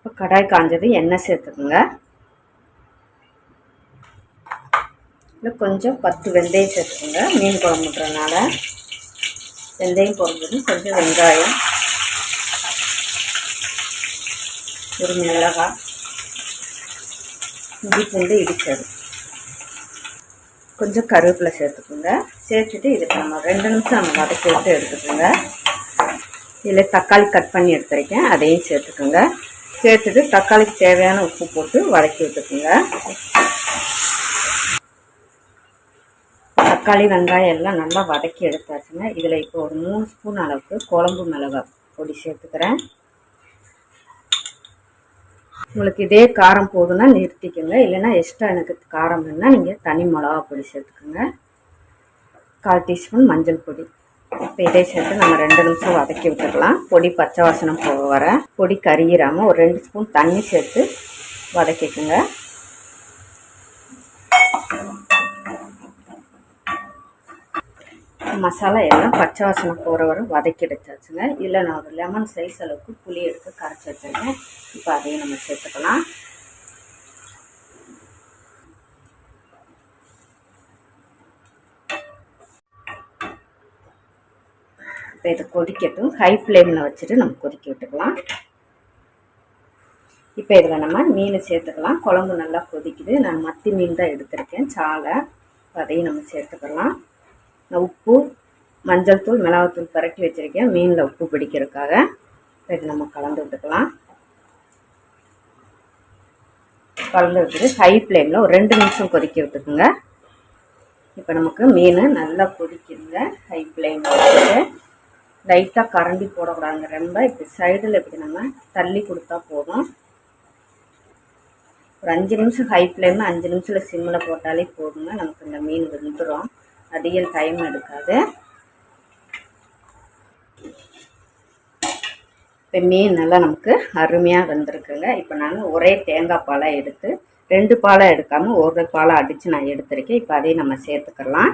இப்போ கடாய் காஞ்சது, எண்ணெய் சேர்த்துக்குங்க. இல்லை கொஞ்சம் 10 வெந்தயம் சேர்த்துக்குங்க. மீன் குழம்புன்றனால வெந்தயம் போடும்போது கொஞ்சம் வெங்காயம், ஒரு மிளகாய், இஞ்சி பூண்டு இடிச்சது, கொஞ்சம் கருவேப்பிலை சேர்த்துக்குங்க. சேர்த்துட்டு இதுக்கு நம்ம 2 நிமிஷம் நம்ம வதக்கி விட்டு எடுத்துக்கோங்க. இதில் தக்காளி கட் பண்ணி எடுத்துருக்கேன், அதையும் சேர்த்துக்குங்க. சேர்த்துட்டு தக்காளிக்கு தேவையான உப்பு போட்டு வதக்கி விட்டுக்குங்க. தக்காளி வெங்காயம் எல்லாம் நல்லா வதக்கி எடுத்தாச்சுங்க. இதில் இப்போ ஒரு 3 ஸ்பூன் அளவுக்கு குழம்பு மிளகாய் பொடி சேர்த்துக்கிறேன். உங்களுக்கு இதே காரம் போதுன்னா நிறுத்திக்கோங்க, இல்லைன்னா எக்ஸ்ட்ரா எனக்கு காரம் வேணுன்னா நீங்கள் தனி மிளகா பொடி சேர்த்துக்கோங்க. 1/4 டீஸ்பூன் மஞ்சள் பொடி. இப்போ இதே சேர்த்து நம்ம 2 நிமிஷம் வதக்கி விட்டுக்கலாம். பொடி பச்சை வாசனம் போக வர பொடி கருகிராமல் ஒரு 2 ஸ்பூன் தண்ணி சேர்த்து வதக்கிக்குங்க. மசாலா எல்லாம் பச்சை வாசனம் போகிற வரை வதக்கி எடுத்தாச்சுங்க. இதில் நான் ஒரு லெமன் சைஸ் அளவுக்கு புளி எடுத்து கரைச்சி வச்சுருக்கேன். இப்போ அதையும் நம்ம சேர்த்துக்கலாம். இப்போ இதை கொதிக்கட்டும். ஹை ஃப்ளேமில் வச்சுட்டு நம்ம கொதிக்க விட்டுக்கலாம். இப்போ இதில் நம்ம மீன் சேர்த்துக்கலாம். குழம்பு நல்லா கொதிக்குது. நான் மத்தி மீன் தான் எடுத்திருக்கேன், சாலை. அதையும் நம்ம சேர்த்துக்கலாம். நான் உப்பு, மஞ்சள் தூள், மிளகாத்தூள் பரட்டி வச்சுருக்கேன் மீனில் உப்பு பிடிக்கிறதுக்காக. இப்போ இது நம்ம கலந்து விட்டுக்கலாம். கலந்து விட்டுட்டு ஹை ஃப்ளேமில் ஒரு 2 நிமிஷம் கொதிக்க விட்டுக்குங்க. இப்போ நமக்கு மீன் நல்லா கொதிக்குதுங்க. ஹை ஃப்ளேமில் வச்சுட்டு லைட்டாக கரண்டி போடக்கூடாதுங்க. ரொம்ப இப்படி சைடில் இப்படி நம்ம தள்ளி கொடுத்தா போதும். ஒரு 5 நிமிஷம் ஹை ஃப்ளேமில், 5 நிமிஷத்தில் சிம்மில் போட்டாலே போதுங்க. நமக்கு இந்த மீன் வெந்துடும், அதிக டைம் எடுக்காது. இப்போ மீன் நல்லா நமக்கு அருமையாக வெந்திருக்குங்க. இப்போ நான் ஒரே தேங்காய் பாலை எடுத்து 2 பாலை எடுக்காமல் ஒரு பாலை அடித்து நான் எடுத்திருக்கேன். இப்போ அதையும் நம்ம சேர்த்துக்கலாம்.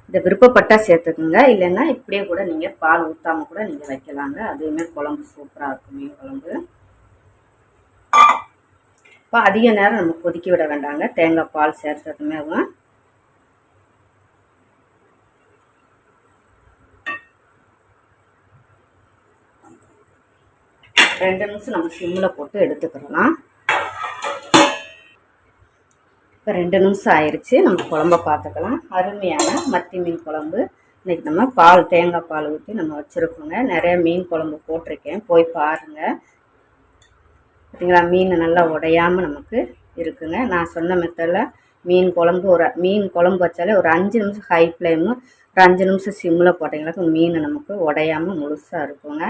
இதை விருப்பப்பட்டால் சேர்த்துக்குங்க, இல்லைன்னா இப்படியே கூட நீங்கள் பால் ஊற்றாமல் கூட நீங்கள் வைக்கலாங்க. அதுவுமே குழம்பு சூப்பராக இருக்கும், மீன் குழம்பு. இப்போ அதிக நேரம் நம்ம கொதிக்க விட வேண்டாங்க. தேங்காய் பால் சேர்த்ததுமே 2 நிமிஷம் நம்ம சிம்மில் போட்டு எடுத்துக்கிறலாம். இப்போ 2 நிமிஷம் ஆயிடுச்சு. நம்ம குழம்ப பார்த்துக்கலாம். அருமையான மத்தி மீன் குழம்பு இன்றைக்கி நம்ம தேங்காய் பால் ஊற்றி நம்ம வச்சுருக்கோங்க. நிறைய மீன் குழம்பு போட்டிருக்கேன், போய் பாருங்கள். பார்த்தீங்களா, மீன் நல்லா உடையாமல் நமக்கு இருக்குங்க. நான் சொன்ன மெத்தடில் மீன் குழம்பு வச்சாலே ஒரு 5 நிமிஷம் ஹை ஃப்ளேமு, ஒரு 5 நிமிஷம் சிம்மில் போட்டிங்களாக்க மீன் நமக்கு உடையாமல் முழுசாக இருக்குங்க.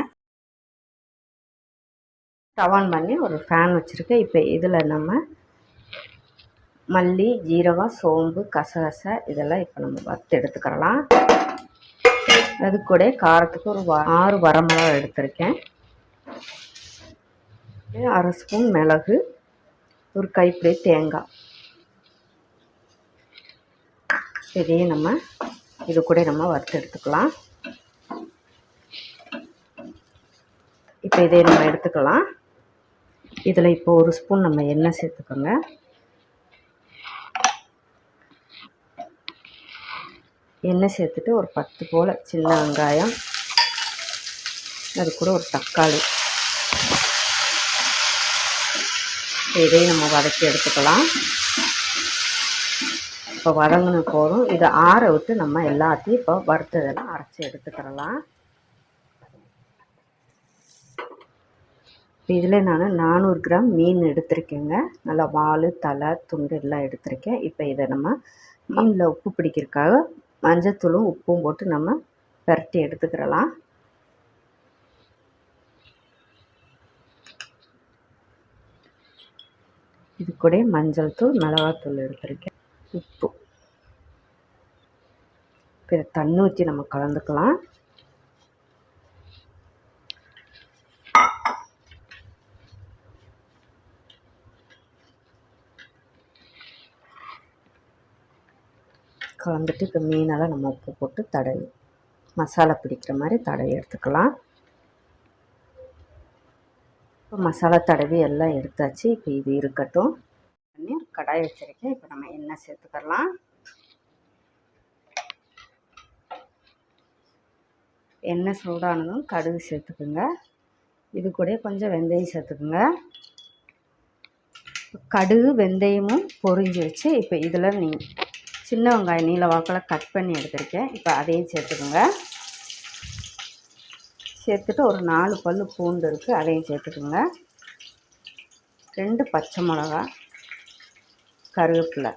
ஸ்டவ் ஆன் பண்ணி ஒரு ஃபேன் வச்சுருக்கேன். இப்போ இதில் நம்ம மல்லி, ஜீரகம், சோம்பு, கசகசை இதெல்லாம் இப்போ நம்ம வறுத்து எடுத்துக்கிறலாம். அது கூட காரத்துக்கு ஒரு 6 வரமிளகா எடுத்திருக்கேன். 1/2 ஸ்பூன் மிளகு, ஒரு கைப்பிடி தேங்காய். இதையும் நம்ம இது கூட நம்ம வறுத்து எடுத்துக்கலாம். இப்போ இதை நம்ம எடுத்துக்கலாம். இதில் இப்போ 1 ஸ்பூன் நம்ம எண்ணெய் சேர்த்துக்கோங்க. எண்ணெய் சேர்த்துட்டு ஒரு 10 போல் சின்ன வெங்காயம், அது கூட ஒரு தக்காளி, இதையும் நம்ம வதக்கி எடுத்துக்கலாம். இப்போ வதங்கின போதும் இதை ஆற விட்டு நம்ம எல்லாத்தையும் இப்போ வறுத்ததெல்லாம் அரைச்சி எடுத்துக்கிறலாம். இப்போ இதில் நான் 400 கிராம் மீன் எடுத்திருக்கேங்க. நல்லா வால், தலை, துண்டு எல்லாம் எடுத்திருக்கேன். இப்போ இதை நம்ம மீனில் உப்பு பிடிக்கிறதுக்காக மஞ்சத்தூளும் உப்பும் போட்டு நம்ம பரட்டி எடுத்துக்கிறலாம். இது கூட மஞ்சள் தூள், மிளகாத்தூள் எடுத்திருக்கேன், உப்பு. இப்போ இதை தண்ணி ஊற்றி நம்ம கலந்துக்கலாம். கலந்துட்டு இப்போ மீனெல்லாம் நம்ம உப்பு போட்டு மசாலா பிடிக்கிற மாதிரி தடவி எடுத்துக்கலாம். இப்போ மசாலா தடவி எல்லாம் எடுத்தாச்சு. இப்போ இது இருக்கட்டும். பண்ணி கடாய் வச்சுருக்கேன். இப்போ நம்ம எண்ணெய் சேர்த்துக்கலாம். எண்ணெய் சூடானதும் கடுகு சேர்த்துக்குங்க. இது கூட கொஞ்சம் வெந்தயம் சேர்த்துக்குங்க. கடுகு வெந்தயமும் பொரிஞ்சிருச்சு. இப்போ இதில் சின்ன வெங்காயம் நீல வாக்கில் கட் பண்ணி எடுத்துருக்கேன். இப்போ அதையும் சேர்த்துக்குங்க. சேர்த்துட்டு ஒரு 4 பல் பூண்டு இருக்குது, அதையும் சேர்த்துக்குங்க. 2 பச்சை மிளகா, கருவேப்பிலை.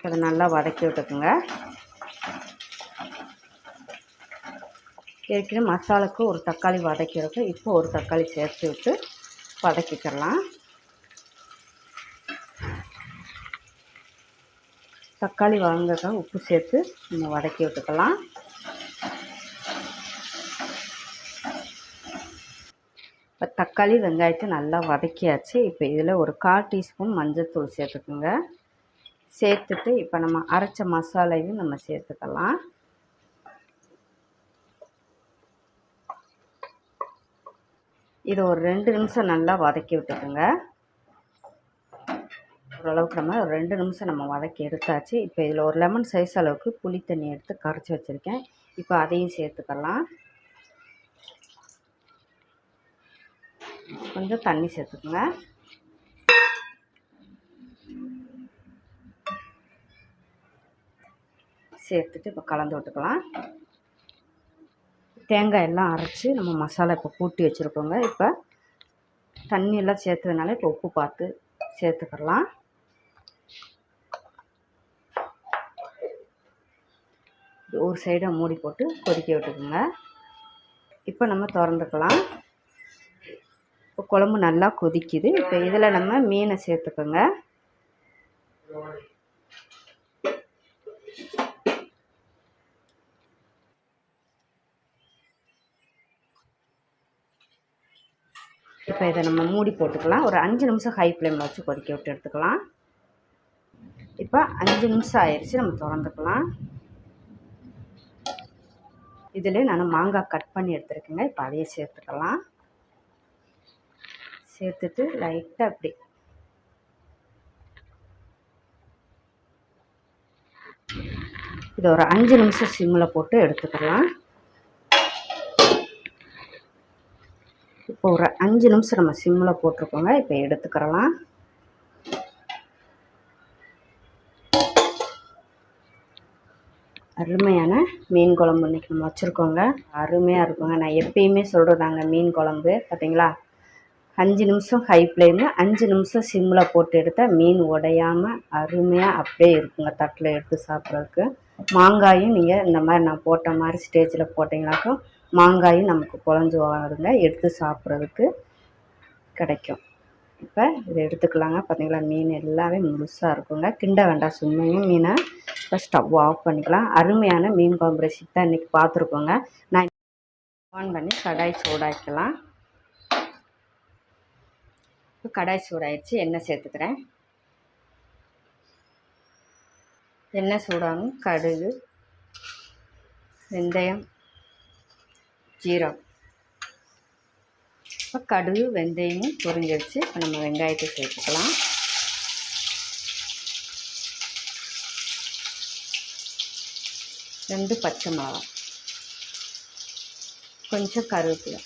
அதை நல்லா வதக்கி விட்டுக்குங்க. ஏற்கனவே மசாலாவுக்கு ஒரு தக்காளி வதக்கிருக்கு. இப்போ ஒரு தக்காளி சேர்த்து விட்டு வதக்கிக்கலாம். தக்காளி வதங்கக்காக உப்பு சேர்த்து நம்ம வதக்கி விட்டுக்கலாம். இப்போ தக்காளி வெங்காயத்தை நல்லா வதக்கியாச்சு. இப்போ இதில் ஒரு 1/4 டீஸ்பூன் மஞ்சள்தூள் சேர்த்துக்குங்க. சேர்த்துட்டு இப்போ நம்ம அரைச்ச மசாலையும் நம்ம சேர்த்துக்கலாம். இது ஒரு 2 நிமிஷம் நல்லா வதக்கி விட்டுக்குங்க. ஓரளவுக்கு நம்ம ஒரு 2 நிமிஷம் நம்ம வதக்கி எடுத்தாச்சு. இப்போ இதில் ஒரு லெமன் சைஸ் அளவுக்கு புளி தண்ணி எடுத்து கரைச்சி வச்சுருக்கேன். இப்போ அதையும் சேர்த்துக்கலாம். கொஞ்சம் தண்ணி சேர்த்துக்குங்க. சேர்த்துட்டு இப்போ கலந்து விட்டுக்கலாம். தேங்காய் எல்லாம் அரைச்சி நம்ம மசாலா இப்போ கூட்டி வச்சுருக்கோங்க. இப்போ தண்ணி எல்லாம் சேர்த்ததுனால இப்போ உப்பு பார்த்து சேர்த்துக்கலாம். ஒரு சைடை மூடி போட்டு கொதிக்க விட்டுக்குங்க. இப்போ நம்ம திறந்துக்கலாம். இப்போ குழம்பு நல்லா கொதிக்குது. இப்போ இதில் நம்ம மீனை சேர்த்துக்கோங்க. இப்போ இதை நம்ம மூடி போட்டுக்கலாம். ஒரு 5 நிமிஷம் ஹை ஃப்ளேமில் வச்சு கொதிக்க விட்டு எடுத்துக்கலாம். இப்போ 5 நிமிஷம் ஆயிடுச்சு. நம்ம திறந்துக்கலாம். இதில் நான் மாங்காய் கட் பண்ணி எடுத்துருக்கேங்க. இப்போ அதையே சேர்த்துக்கலாம். சேர்த்துட்டு லைட்டாக அப்படி இதை ஒரு 5 நிமிஷம் சிம்மில் போட்டு எடுத்துக்கலாம். இப்போ ஒரு 5 நிமிஷம் நம்ம சிம்மில் போட்டிருக்கோங்க. இப்போ எடுத்துக்கிறலாம். அருமையான மீன் குழம்பு இன்றைக்கி நம்ம வச்சுருக்கோங்க. அருமையாக இருக்குங்க. நான் எப்பயுமே சொல்கிறதாங்க மீன் குழம்பு பார்த்தீங்களா, 5 நிமிஷம் ஹை ஃப்ளேமு, 5 நிமிஷம் சிம்மில் போட்டு எடுத்தால் மீன் உடையாமல் அருமையாக அப்படியே இருக்குங்க தட்டில் எடுத்து சாப்பிட்றதுக்கு. மாங்காயும் நீங்கள் இந்த மாதிரி நான் போட்ட மாதிரி ஸ்டேஜில் போட்டிங்கனாக்கும் மாங்காயும் நமக்கு குழஞ்சி வருங்க, எடுத்து சாப்பிட்றதுக்கு கிடைக்கும். இப்போ இதை எடுத்துக்கலாங்க. பார்த்தீங்களா, மீன் எல்லாமே முழுசாக இருக்குங்க. கிண்ட வேண்டாம், சும்மையும் மீனை இப்போ ஸ்டவ் ஆஃப் பண்ணிக்கலாம். அருமையான மீன் குழம்பு ரெசிபி தான் இன்றைக்கி பார்த்துருக்கோங்க. நான் ஆன் பண்ணி கடாய் சூடாக்கலாம். இப்போ கடாய் சூடாயிடுச்சு. எண்ணெய் சேர்த்துக்கிறேன். எண்ணெய் சூடாகும். கடுகு, வெந்தயம், ஜீரகம். இப்போ கடுகு வெந்தயமும் பொரிஞ்சிருச்சு. இப்போ நம்ம வெங்காயத்தை சேர்த்துக்கலாம். ரெண்டு பச்சை மிளகாய், கொஞ்சம் கருவேப்பிலை,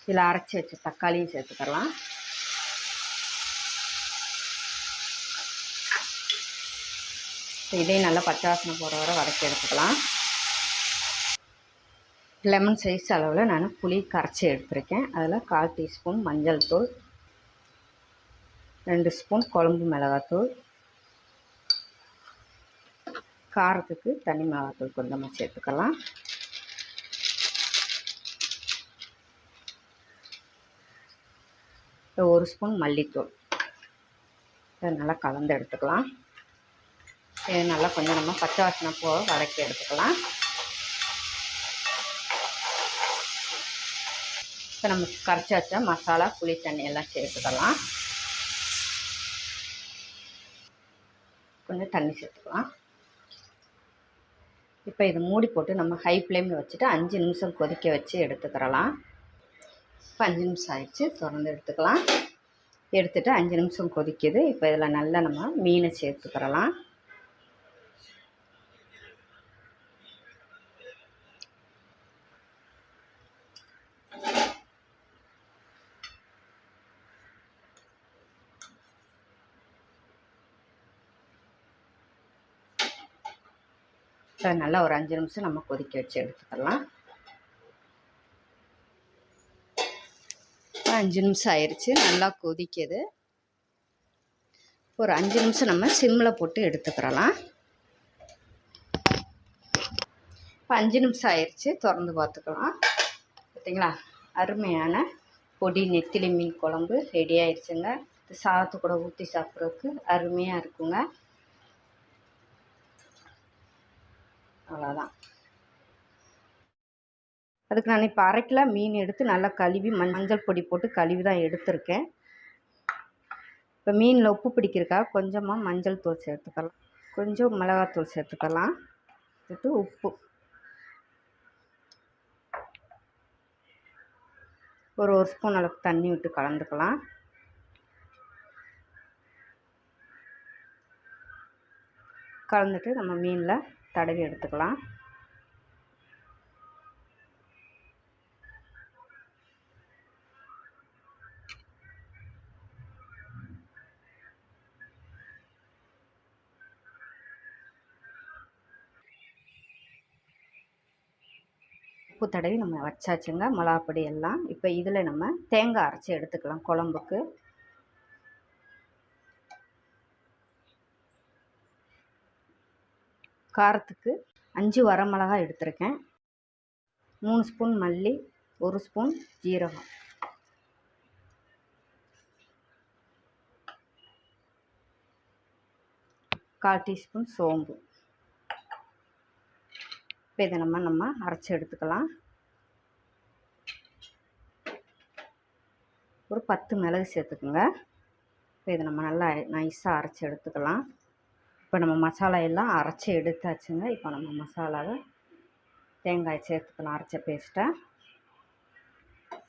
இதில் அரைச்சி வச்ச தக்காளியும் சேர்த்துக்கலாம். இதையும் நல்லா பச்சை வாசனை போகிற வரை வதக்கி எடுத்துக்கலாம். லெமன் சைஸ் அளவில் நான் புளி கரைச்சி எடுத்துருக்கேன். அதில் 1/4 டீஸ்பூன் மஞ்சள் தூள், 2 ஸ்பூன் குழம்பு மிளகாத்தூள், காரத்துக்கு தனி மிளகாத்தூள் கொஞ்சமாக சேர்த்துக்கலாம். இப்போ 1 ஸ்பூன் மல்லித்தூள். இதை நல்லா கலந்து எடுத்துக்கலாம். இது நல்லா கொஞ்சம் நம்ம பச்சை வாசனை போக வதக்கி எடுத்துக்கலாம். இப்போ நம்ம கரைச்சி வச்ச மசாலா புளி தண்ணி எல்லாம் சேர்த்துக்கலாம். கொஞ்சம் தண்ணி சேர்த்துக்கலாம். இப்போ இது மூடி போட்டு நம்ம ஹை ஃப்ளேமில் வச்சுட்டு 5 நிமிஷம் கொதிக்க வச்சு எடுத்துக்கிறலாம். இப்போ 5 நிமிஷம் ஆயிடுச்சு, திறந்து எடுத்துக்கலாம். எடுத்துகிட்டு 5 நிமிஷம் கொதிக்குது. இப்போ இதில் நல்லா நம்ம மீனை சேர்த்துக்கிறலாம். இப்போ நல்லா ஒரு 5 நிமிஷம் நம்ம கொதிக்க வச்சு எடுத்துக்கலாம். 5 நிமிஷம் ஆயிடுச்சு, நல்லா கொதிக்குது. ஒரு 5 நிமிஷம் நம்ம சிம்மில் போட்டு எடுத்துக்கிறலாம். இப்போ 5 நிமிஷம் ஆயிடுச்சு, திறந்து பார்த்துக்கலாம். பார்த்தீங்களா, அருமையான பொடி நெத்திலி மீன் குழம்பு ரெடி ஆயிடுச்சுங்க. இது சாதத்து கூட ஊற்றி சாப்பிட்றதுக்கு அருமையாக இருக்குங்க. அவ்வளோதான். அதுக்கு நான் இப்போ 1/2 கிலோ மீன் எடுத்து நல்லா கழுவி மஞ்சள் பொடி போட்டு கழுவி தான் எடுத்திருக்கேன். இப்போ மீனில் உப்பு பிடிக்கிறதுக்காக கொஞ்சமாக மஞ்சள் தூள் சேர்த்துக்கலாம், கொஞ்சம் மிளகாத்தூள் சேர்த்துக்கலாம். சேர்த்து உப்பு ஒரு ஸ்பூன் அளவுக்கு தண்ணி விட்டு கலந்துக்கலாம். கலந்துட்டு நம்ம மீனில் தடவி எடுத்துக்கலாம். உப்பு தடவி நம்ம வச்சாச்சுங்க, மிளகாப்பொடி எல்லாம். இப்போ இதில் நம்ம தேங்காய் அரைச்சி எடுத்துக்கலாம் குழம்புக்கு. காரத்துக்கு 5 வரமிளகாய் எடுத்திருக்கேன், 3 ஸ்பூன் மல்லி, 1 ஸ்பூன் ஜீரகம், கால் டீஸ்பூன் சோம்பு. இப்போ இதை நம்ம அரைச்சி எடுத்துக்கலாம். ஒரு 10 மிளகு சேர்த்துக்குங்க. இப்போ இதை நம்ம நல்லா நைஸாக அரைச்சி எடுத்துக்கலாம். இப்போ நம்ம மசாலா எல்லாம் அரைச்சி எடுத்தாச்சுங்க. இப்போ நம்ம மசாலாவை தேங்காய் சேர்த்துக்கலாம், அரைச்ச பேஸ்ட்டை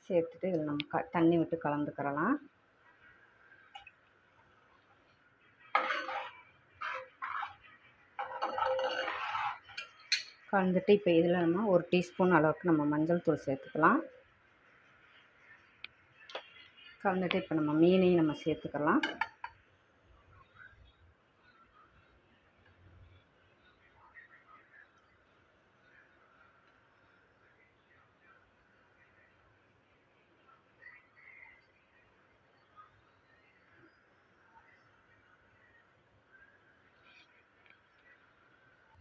சேர்த்துட்டு இதில் நம்ம தண்ணி விட்டு கலந்துக்கிறலாம். கலந்துட்டு இப்போ இதில் நம்ம 1 டீஸ்பூன் அளவுக்கு நம்ம மஞ்சள் தூள் சேர்த்துக்கலாம். கலந்துட்டு இப்போ நம்ம மீனையும் நம்ம சேர்த்துக்கலாம்.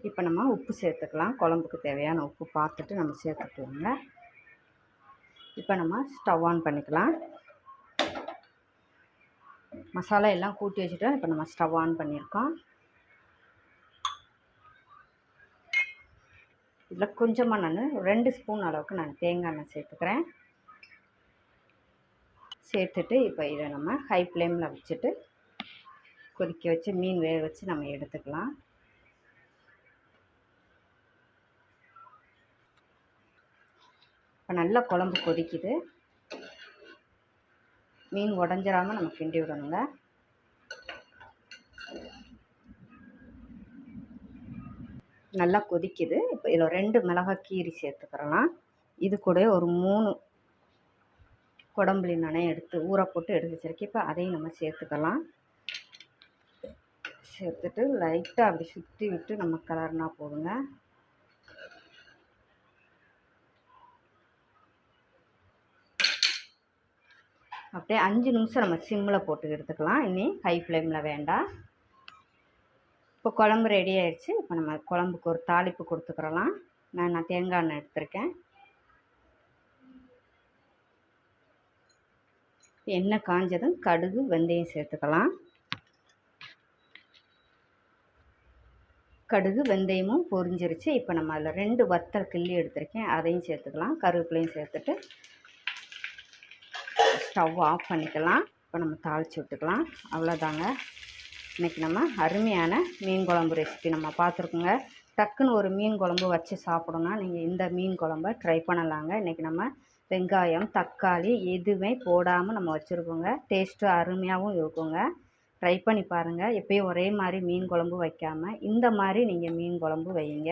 இப்போ நம்ம உப்பு சேர்த்துக்கலாம், குழம்புக்கு தேவையான உப்பு பார்த்துட்டு நம்ம சேர்த்துக்கலாங்க. இப்போ நம்ம ஸ்டவ் ஆன் பண்ணிக்கலாம். மசாலா எல்லாம் கூட்டி வச்சுட்டோம். இப்போ நம்ம ஸ்டவ் ஆன் பண்ணியிருக்கோம். இதில் கொஞ்சமாக நான் 2 ஸ்பூன் அளவுக்கு நான் தேங்காய் எண்ணெய் சேர்த்துக்கிறேன். சேர்த்துட்டு இப்போ இதை நம்ம ஹை ஃப்ளேமில் வச்சுட்டு கொதிக்க வச்சு மீன் வேக வச்சு நம்ம எடுத்துக்கலாம். இப்போ நல்லா குழம்பு கொதிக்குது. மீன் உடஞ்சிராமல் நம்ம கிண்டி விடணுங்க. நல்லா கொதிக்குது. இப்போ இதில் 2 மிளகாய் கீரி சேர்த்துக்கிறலாம். இது கூட ஒரு 3 குடம்புளி நானே எடுத்து ஊற போட்டு எடுத்து வச்சிருக்கேன். இப்போ அதையும் நம்ம சேர்த்துக்கலாம். சேர்த்துட்டு லைட்டாக அப்படி சுற்றி விட்டு நம்ம கலர்னா போடுங்க. அப்படியே 5 நிமிஷம் நம்ம சிம்மில் போட்டு எடுத்துக்கலாம். இனி ஹை ஃப்ளேமில் வேண்டாம். இப்போ குழம்பு ரெடி ஆயிடுச்சு. இப்போ நம்ம குழம்புக்கு ஒரு தாளிப்பு கொடுத்துக்கிறலாம். நான் தேங்காய் எண்ணெய் எடுத்திருக்கேன். எண்ணெய் காஞ்சதும் கடுகு வெந்தயம் சேர்த்துக்கலாம். கடுகு வெந்தயமும் பொரிஞ்சிருச்சு. இப்போ நம்ம அதில் 2 வத்தல் கிள்ளி எடுத்திருக்கேன், அதையும் சேர்த்துக்கலாம். கருவேப்பிலையும் சேர்த்துட்டு ஸ்டவ் ஆஃப் பண்ணிக்கலாம். இப்போ நம்ம தாளித்து விட்டுக்கலாம். அவ்வளோதாங்க. இன்றைக்கி நம்ம அருமையான மீன் குழம்பு ரெசிபி நம்ம பார்த்துருக்கோங்க. டக்குன்னு ஒரு மீன் குழம்பு வச்சு சாப்பிடணுன்னா நீங்கள் இந்த மீன் குழம்ப ட்ரை பண்ணலாங்க. இன்றைக்கி நம்ம வெங்காயம், தக்காளி எதுவுமே போடாமல் நம்ம வச்சுருக்கோங்க. டேஸ்ட்டு அருமையாகவும் இருக்குங்க. ட்ரை பண்ணி பாருங்கள். எப்பயும் ஒரே மாதிரி மீன் குழம்பு வைக்காமல் இந்த மாதிரி நீங்கள் மீன் குழம்பு வைங்க.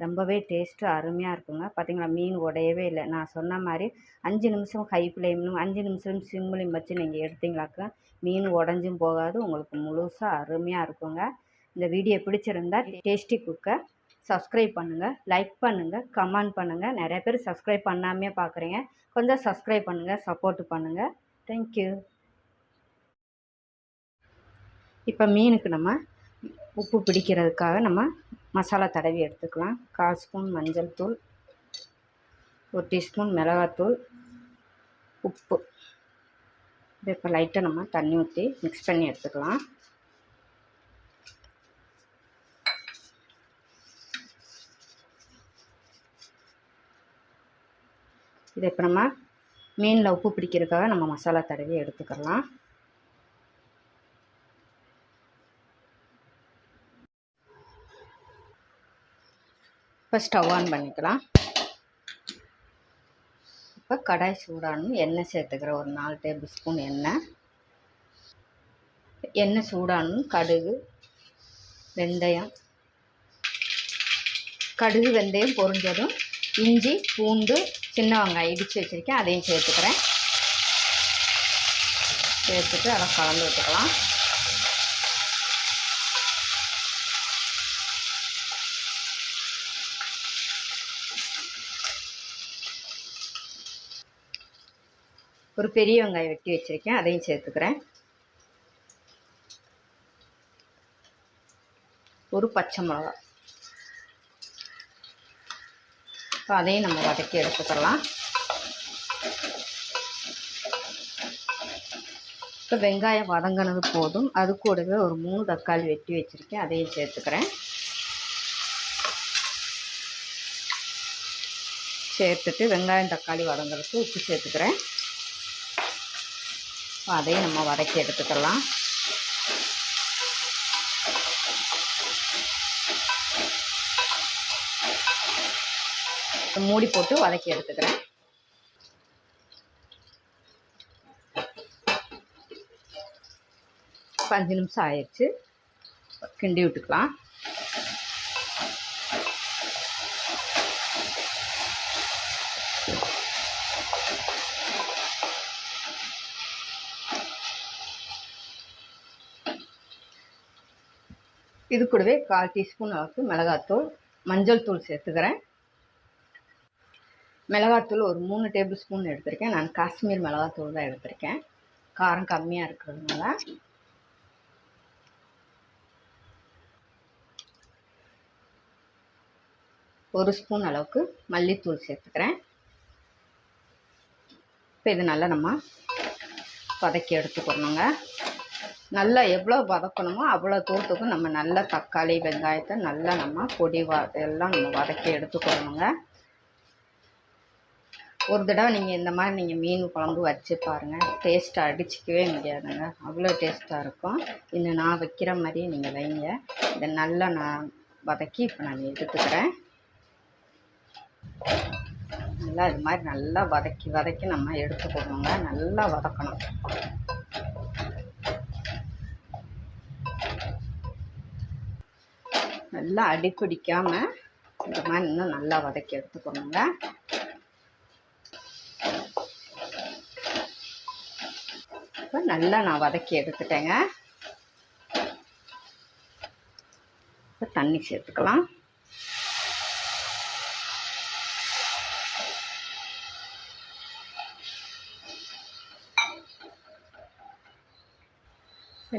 ரொம்பவே டேஸ்ட்டு அருமையாக இருக்குங்க. பார்த்திங்களா, மீன் உடையவே இல்லை. நான் சொன்ன மாதிரி 5 நிமிஷம் ஹை ஃப்ளேம்லும் 5 நிமிஷம் சிம்லையும் வச்சு நீங்கள் எடுத்தீங்களாக்கா மீன் உடஞ்சும் போகாது. உங்களுக்கு முழுசாக அருமையாக இருக்குங்க. இந்த வீடியோ பிடிச்சிருந்தா டேஸ்டி குக்கை சப்ஸ்கிரைப் பண்ணுங்கள், லைக் பண்ணுங்கள், கமெண்ட் பண்ணுங்கள். நிறைய பேர் சப்ஸ்கிரைப் பண்ணாமே பார்க்குறீங்க. கொஞ்சம் சப்ஸ்கிரைப் பண்ணுங்கள், சப்போர்ட் பண்ணுங்கள். தேங்க்யூ. இப்போ மீனுக்கு நம்ம உப்பு பிடிக்கிறதுக்காக நம்ம மசாலா தடவி எடுத்துக்கலாம். 1/4 ஸ்பூன் மஞ்சள் தூள், 1 டீஸ்பூன் மிளகாத்தூள், உப்பு. இது இப்போ லைட்டாக நம்ம தண்ணி ஊற்றி மிக்ஸ் பண்ணி எடுத்துக்கலாம். இதை இப்போ நம்ம மீனில் உப்பு பிடிக்கிறதுக்காக நம்ம மசாலா தடவி எடுத்துக்கலாம். இப்போ ஸ்டவ் ஆன் பண்ணிக்கலாம். இப்போ கடாய் சூடானும் எண்ணெய் சேர்த்துக்கிறேன். ஒரு 4 டேபிள் ஸ்பூன் எண்ணெய் சூடானும் கடுகு, வெந்தயம். கடுகு வெந்தயம் பொரிஞ்சதும் இஞ்சி, பூண்டு, சின்ன வெங்காயம் இடித்து வச்சுருக்கேன், அதையும் சேர்த்துக்கிறேன். சேர்த்துட்டு அதை கலந்து விட்டுக்கலாம். ஒரு பெரிய வெங்காயம் வெட்டி வச்சுருக்கேன், அதையும் சேர்த்துக்கிறேன். ஒரு பச்சை மிளகா. இப்போ அதையும் நம்ம வதக்கி எடுத்துக்கலாம். இப்போ வெங்காயம் வதங்கினது போதும். அது கூடவே ஒரு 3 தக்காளி வெட்டி வச்சுருக்கேன், அதையும் சேர்த்துக்கிறேன். சேர்த்துட்டு வெங்காயம் தக்காளி வதங்கிறதுக்கு உப்பு சேர்த்துக்கிறேன். அதையும் நம்ம வதக்கி எடுத்துக்கலாம். மூடி போட்டு வதக்கி எடுத்துக்கிறேன். இப்போ 5 நிமிஷம் ஆயிடுச்சு. கிண்டி விட்டுக்கலாம். இது கூடவே 1/4 டீஸ்பூன் அளவுக்கு மிளகாத்தூள், மஞ்சள் தூள் சேர்த்துக்கிறேன். மிளகாத்தூள் ஒரு 3 டேபிள் ஸ்பூன் எடுத்திருக்கேன். நான் காஷ்மீர் மிளகாத்தூள் தான் எடுத்திருக்கேன், காரம் கம்மியாக இருக்கிறதுனால. ஒரு ஸ்பூன் அளவுக்கு மல்லித்தூள் சேர்த்துக்கிறேன். இப்போ இது நல்லா நம்ம வதக்கி எடுத்துக்கணுங்க. நல்லா எவ்வளோ வதக்கணுமோ அவ்வளோ தூரத்துக்கும் நம்ம நல்லா தக்காளி, வெங்காயத்தை நல்லா நம்ம எல்லாம் நம்ம வதக்கி எடுத்துக்கணுங்க. ஒரு தடவை நீங்கள் இந்த மாதிரி நீங்கள் மீன் குழம்பு வச்சு பாருங்கள். டேஸ்ட்டை அடிச்சிக்கவே முடியாதுங்க, அவ்வளோ டேஸ்ட்டாக இருக்கும். இன்னும் நான் வைக்கிற மாதிரியே நீங்கள் வைங்க. இதை நல்லா நான் வதக்கி இப்போ நான் எடுத்துக்கிறேன். நல்லா இது மாதிரி நல்லா வதக்கி நம்ம எடுத்துக்கணுங்க. நல்லா வதக்கணும். நல்லா அடிப்பிடிக்காமல் இந்த மாதிரி இன்னும் நல்லா வதக்கி எடுத்துக்கணுங்க. இப்போ நல்லா நான் வதக்கி எடுத்துட்டேங்க. இப்போ தண்ணி சேர்த்துக்கலாம்.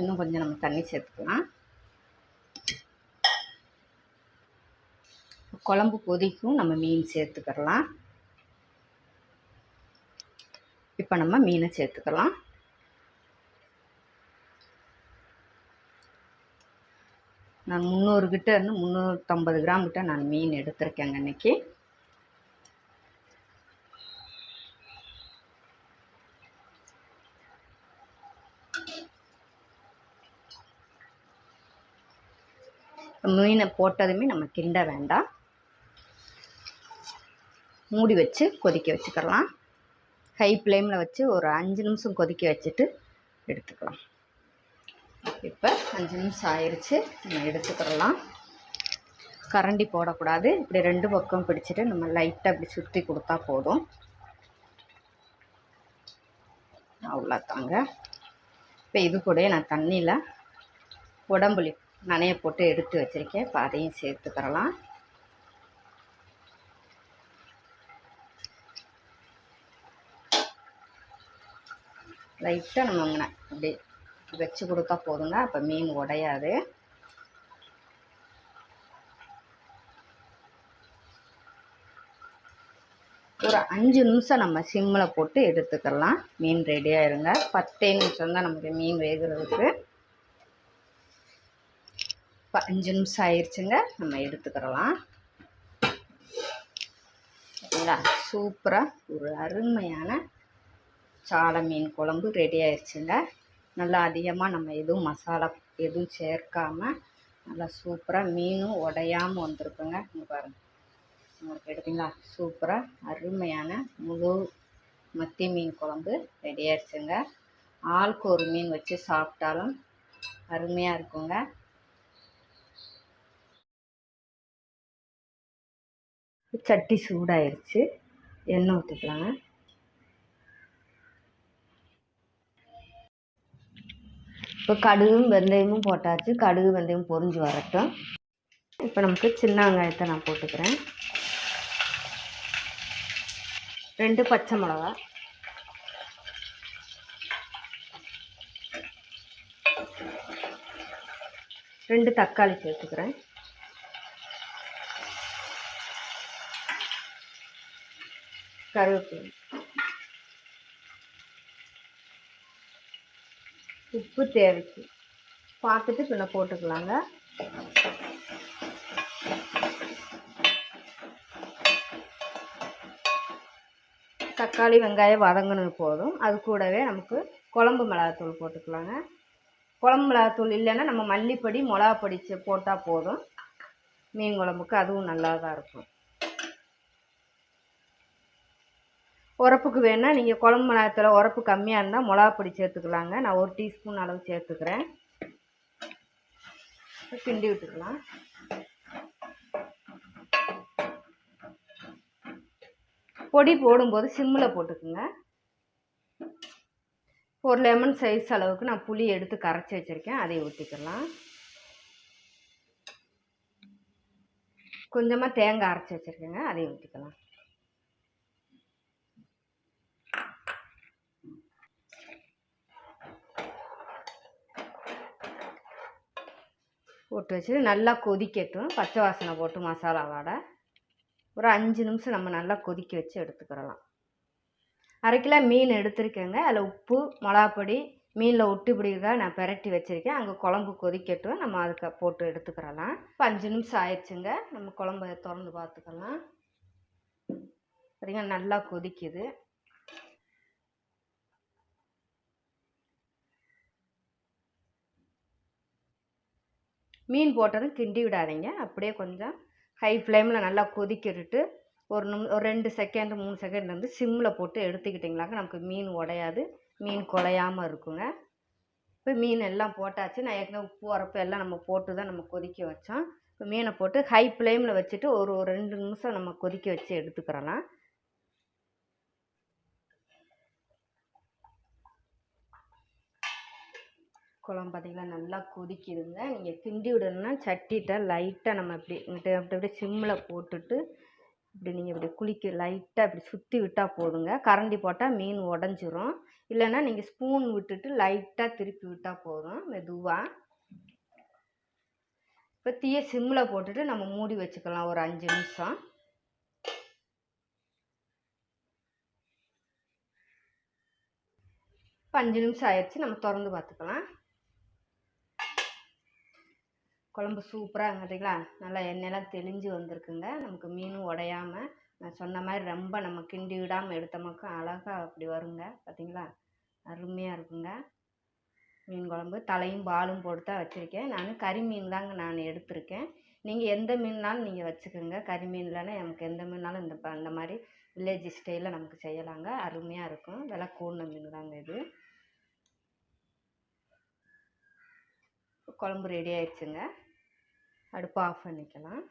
இன்னும் கொஞ்சம் நம்ம தண்ணி சேர்த்துக்கலாம். குழம்பு கொதிக்கும், நம்ம மீன் சேர்த்துக்கலாம். இப்போ நம்ம மீனை சேர்த்துக்கலாம். நான் 300 கிட்ட இருந்து 350 கிராம் கிட்ட நான் மீன் எடுத்திருக்கேங்க இன்னைக்கு. மீனை போட்டதுமே நம்ம கிண்ட வேண்டாம், மூடி வச்சு கொதிக்க வச்சுக்கலாம். ஹை ஃப்ளேமில் வச்சு ஒரு 5 நிமிஷம் கொதிக்க வச்சுட்டு எடுத்துக்கலாம். இப்போ 5 நிமிஷம் ஆயிடுச்சு, நம்ம எடுத்துக்கிறலாம். கரண்டி போடக்கூடாது, இப்படி 2 பக்கம் பிடிச்சிட்டு நம்ம லைட்டாக இப்படி சுற்றி கொடுத்தா போதும். அவ்வளோதாங்க. இப்போ இது கூட நான் தண்ணியில் உடம்புலி நனைய போட்டு எடுத்து வச்சுருக்கேன். இப்போ அதையும் சேர்த்துக்கிறலாம். லைட்டாக நம்ம அப்படி வச்சு கொடுத்தா போதுங்க, அப்போ மீன் உடையாது. ஒரு 5 நிமிஷம் நம்ம சிம்மில் போட்டு எடுத்துக்கலாம். மீன் ரெடியாக இருங்க. 10 நிமிஷம் தான் நமக்கு மீன் வேகிறதுக்கு. இப்போ 5 நிமிஷம் ஆயிடுச்சுங்க, நம்ம எடுத்துக்கிறலாம். சரிங்களா, சூப்பராக ஒரு அருமையான சாலை மீன் குழம்பு ரெடி ஆயிடுச்சுங்க. நல்லா அதிகமாக நம்ம எதுவும் மசாலா எதுவும் சேர்க்காமல் நல்லா சூப்பராக மீனும் உடையாமல் வந்திருக்குங்க. இங்கே பாருங்கள், உங்களுக்கு எடுத்திங்களா, சூப்பராக அருமையான முழு மத்தி மீன் குழம்பு ரெடி ஆயிடுச்சுங்க. ஆளுக்கு ஒரு மீன் வச்சு சாப்பிட்டாலும் அருமையாக இருக்குங்க. சட்டி சூடாயிருச்சு, எண்ணெய் ஊற்றிக்கலாங்க. இப்போ கடுகும் வெந்தயமும் போட்டாச்சு, கடுகு வெந்தயம் பொரிஞ்சு வரட்டும். இப்போ நமக்கு சின்ன வெங்காயத்தை நான் போட்டுக்கிறேன். 2 பச்சை மிளகா, 2 தக்காளி சேர்த்துக்கிறேன். கருவேப்பிலை, உப்பு தேவைக்கு பார்த்துட்டு பின்ன போட்டுக்கலாங்க. தக்காளி வெங்காயம் வதங்கினது போதும். அது கூடவே நமக்கு குழம்பு மிளகாத்தூள் போட்டுக்கலாங்க. குழம்பு மிளகாத்தூள் இல்லைன்னா நம்ம மல்லிப்பொடி மிளகாப்பொடி போட்டால் போதும். மீன் குழம்புக்கு அதுவும் நல்லா தான் இருக்கும். உரப்புக்கு வேணால் நீங்கள் குழம்பு மிளகாத்தூள் உரப்பு கம்மியாக இருந்தால் மிளகாப்பொடி சேர்த்துக்கலாங்க. நான் 1 டீஸ்பூன் அளவு சேர்த்துக்கிறேன். கிண்டி விட்டுக்கலாம். பொடி போடும்போது சிம்மில் போட்டுக்குங்க. ஒரு லெமன் சைஸ் அளவுக்கு நான் புளி எடுத்து கரைச்சி வச்சுருக்கேன், அதை ஊற்றிக்கலாம். கொஞ்சமாக தேங்காய் அரைச்சி வச்சுருக்கேங்க, அதை ஊற்றிக்கலாம். போட்டு வச்சு நல்லா கொதிக்கட்டும். பச்சை வாசனை போட்டு மசாலாவோட ஒரு 5 நிமிஷம் நம்ம நல்லா கொதிக்க வச்சு எடுத்துக்கிறலாம். 1/2 கிலோ மீன் எடுத்துருக்கேங்க. அதில் உப்பு மிளகாப்பொடி மீனில் ஒட்டி பிடிக்கிறதா நான் பெரட்டி வச்சுருக்கேன். அங்கே குழம்பு கொதிக்கட்டும், நம்ம அதுக்கு போட்டு எடுத்துக்கிறலாம். இப்போ 5 நிமிஷம் ஆயிடுச்சுங்க, நம்ம குழம்பை திறந்து பார்த்துக்கலாம். பார்த்தீங்கன்னா நல்லா கொதிக்குது. மீன் போட்டதும் கிண்டி விடாதீங்க, அப்படியே கொஞ்சம் ஹை ஃப்ளேமில் நல்லா கொதிக்கிட்டு ஒரு 2 செகண்ட் 3 செகண்ட் வந்து சிம்மில் போட்டு எடுத்துக்கிட்டிங்களாக்க நமக்கு மீன் உடையாது, மீன் குலையாமல் இருக்குங்க. இப்போ மீன் எல்லாம் போட்டாச்சு. நான் ஏற்கனவே உப்பு உரப்பு எல்லாம் நம்ம போட்டு தான் நம்ம கொதிக்க வச்சோம். இப்போ மீனை போட்டு ஹை ஃப்ளேமில் வச்சுட்டு ஒரு 2 நிமிஷம் நம்ம கொதிக்க வச்சு எடுத்துக்கிறலாம். குழம்பு பார்த்திங்களா நல்லா கொதிக்குதுங்க. நீங்கள் கிண்டி விடணும்னா சட்டிகிட்ட லைட்டாக நம்ம இப்படி சிம்மில் போட்டுட்டு இப்படி நீங்கள் இப்படி லைட்டாக இப்படி சுற்றி விட்டால் போதுங்க. கரண்டி போட்டால் மீன் உடஞ்சிரும். இல்லைன்னா நீங்கள் ஸ்பூன் விட்டுட்டு லைட்டாக திருப்பி விட்டால் போதும் மெதுவாக. இப்போ தீயை சிம்மில் போட்டுட்டு நம்ம மூடி வச்சுக்கலாம் ஒரு 5 நிமிஷம். இப்போ 5 நிமிஷம் ஆயிடுச்சு, நம்ம திறந்து பார்த்துக்கலாம். குழம்பு சூப்பராக பார்த்தீங்களா, நல்லா எண்ணெயெல்லாம் தெளிஞ்சு வந்திருக்குங்க. நமக்கு மீனும் உடையாமல் நான் சொன்ன மாதிரி ரொம்ப நம்ம கிண்டி விடாமல் எடுத்தோமாக்கா அழகாக அப்படி வருங்க. பார்த்தீங்களா, அருமையாக இருக்குங்க. மீன் குழம்பு தலையும் பாலும் போட்டு தான் வச்சுருக்கேன். நான் கறி மீன் தாங்க நான் எடுத்திருக்கேன். நீங்கள் எந்த மீன்னாலும் நீங்கள் வச்சுக்கோங்க. கறி மீன் இல்லைன்னா நமக்கு எந்த மீன்னாலும் இந்த மாதிரி வில்லேஜ் ஸ்டைலில் நமக்கு செய்யலாங்க. அருமையாக இருக்கும். விலை கூடின மீன் தாங்க இது. குழம்பு ரெடி ஆயிடுச்சுங்க. அடுப்பு ஆஃப் பண்ணிக்கலாம்.